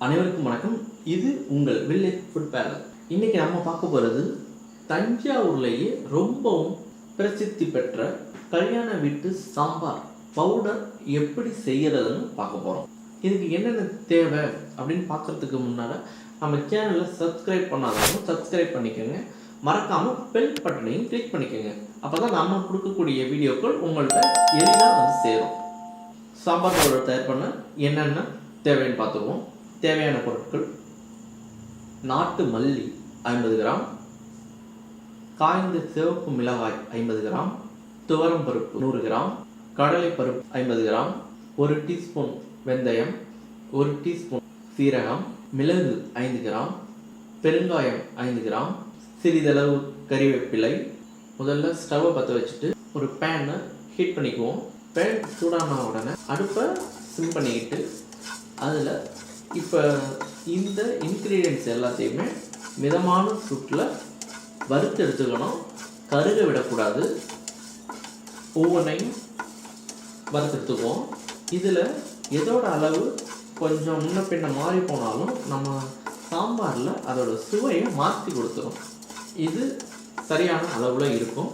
அனைவருக்கும் வணக்கம். இது உங்கள் வில்லேஜ் ஃபுட் பேலஸ். இன்னைக்கு நம்ம பார்க்க போகிறது தஞ்சாவூர்லேயே ரொம்பவும் பிரசித்தி பெற்ற கல்யாண வீட்டு சாம்பார் பவுடர் எப்படி செய்கிறதுன்னு பார்க்க போகிறோம். இதுக்கு என்னென்ன தேவை அப்படின்னு பார்க்குறதுக்கு முன்னால் நம்ம சேனலை சப்ஸ்கிரைப் பண்ணாதவங்க சப்ஸ்கிரைப் பண்ணிக்கோங்க. மறக்காமல் பெல் பட்டனையும் கிளிக் பண்ணிக்கோங்க. அப்போ தான் நம்ம கொடுக்கக்கூடிய வீடியோக்கள் உங்கள்கிட்ட எளிதாக வந்து சேரும். சாம்பார் பவுடர் தயார் பண்ண என்னென்ன தேவைன்னு பார்த்துக்குவோம். தேவையான பொருட்கள்: நாட்டு மல்லி 50 கிராம், காய்ந்த சிவப்பு மிளகாய் 50 கிராம், துவரம் பருப்பு 100 கிராம், கடலை பருப்பு 50 கிராம், 1 டீஸ்பூன் வெந்தயம், 1 டீஸ்பூன் சீரகம், மிளகு 5 கிராம், பெருங்காயம் 5 கிராம், சிறிதளவு கறிவேப்பிலை. முதல்ல ஸ்டவ்வை பற்ற வச்சுட்டு ஒரு பேனை ஹீட் பண்ணிக்குவோம். பேன் சூடான உடனே அடுப்பை சிம் பண்ணிக்கிட்டு அதில் இப்போ இந்த இன்க்ரீடியன்ட்ஸ் எல்லாத்தையுமே மிதமான சூட்டில் வறுத்து எடுத்துக்கணும். கருக விடக்கூடாது. ஒவ்வொன்றையும் வறுத்து எடுத்துக்குவோம். இதில் எதோட அளவு கொஞ்சம் முன்ன பின்ன மாறி போனாலும் நம்ம சாம்பாரில் அதோட சுவையை மாற்றி கொடுத்துரும். இது சரியான அளவில் இருக்கும்.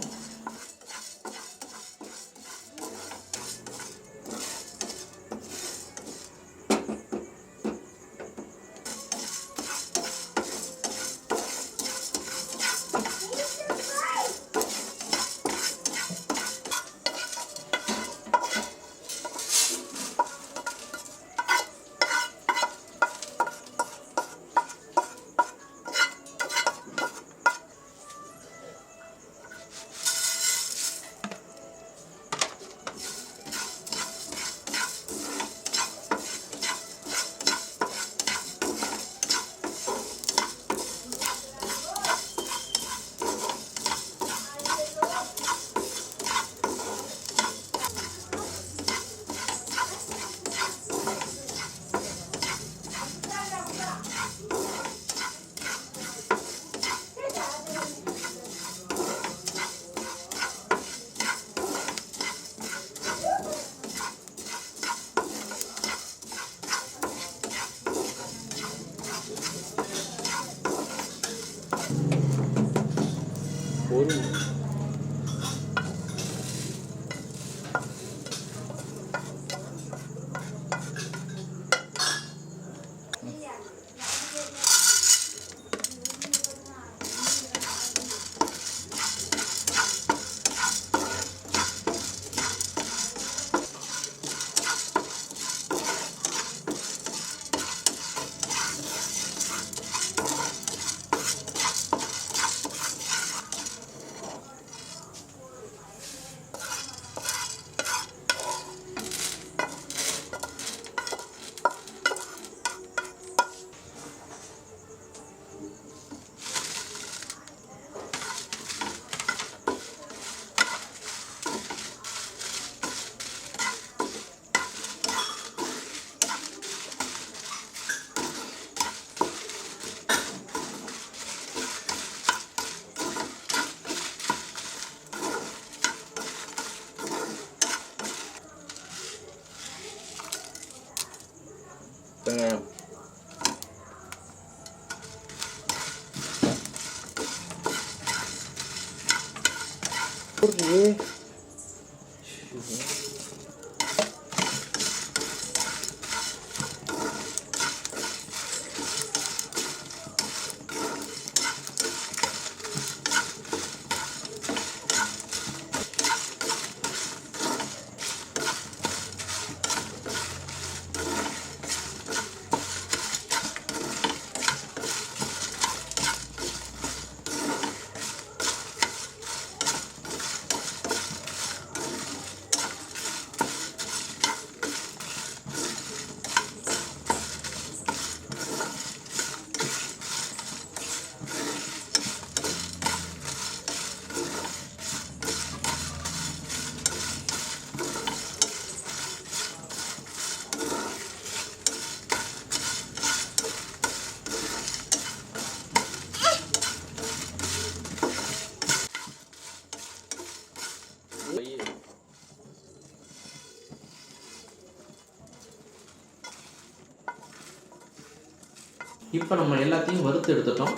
இப்போ நம்ம எல்லாத்தையும் வறுத்து எடுத்துட்டோம்.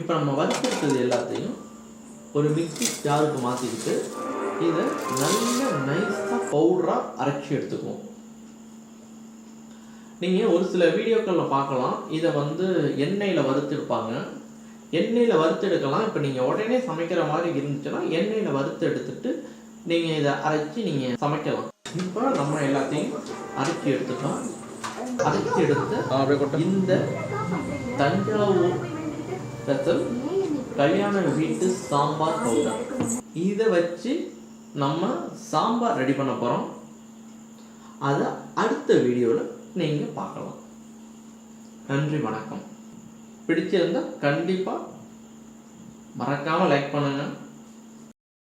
இப்போ நம்ம வறுத்து எடுத்தது எல்லாத்தையும் ஒரு மிக்ஸி ஜாருக்கு மாற்றிக்கிட்டு இதை நல்ல நைஸாக பவுடராக அரைச்சி எடுத்துக்குவோம். நீங்கள் ஒரு சில வீடியோக்களில் பார்க்கலாம், இதை வந்து எண்ணெயில் வறுத்து எடுப்பாங்க. எண்ணெயில் வறுத்து எடுக்கலாம். இப்போ நீங்கள் உடனே சமைக்கிற மாதிரி இருந்துச்சுன்னா எண்ணெயில் வறுத்து எடுத்துட்டு நீங்கள் இதை அரைச்சி நீங்கள் சமைக்கலாம். இப்போ நம்ம எல்லாத்தையும் அரைச்சி எடுத்துட்டோம். அரைச்சி எடுத்து இந்த தஞ்சாவூர் ஸ்பெஷல் கல்யாண வீட்டு சாம்பார் பவுடர் இதை வச்சு நம்ம சாம்பார் ரெடி பண்ண போகிறோம். அதை அடுத்த வீடியோவில் நீங்கள் பார்க்கலாம். நன்றி, வணக்கம். பிடிச்சிருந்தால் கண்டிப்பாக மறக்காமல் லைக் பண்ணுங்கள்.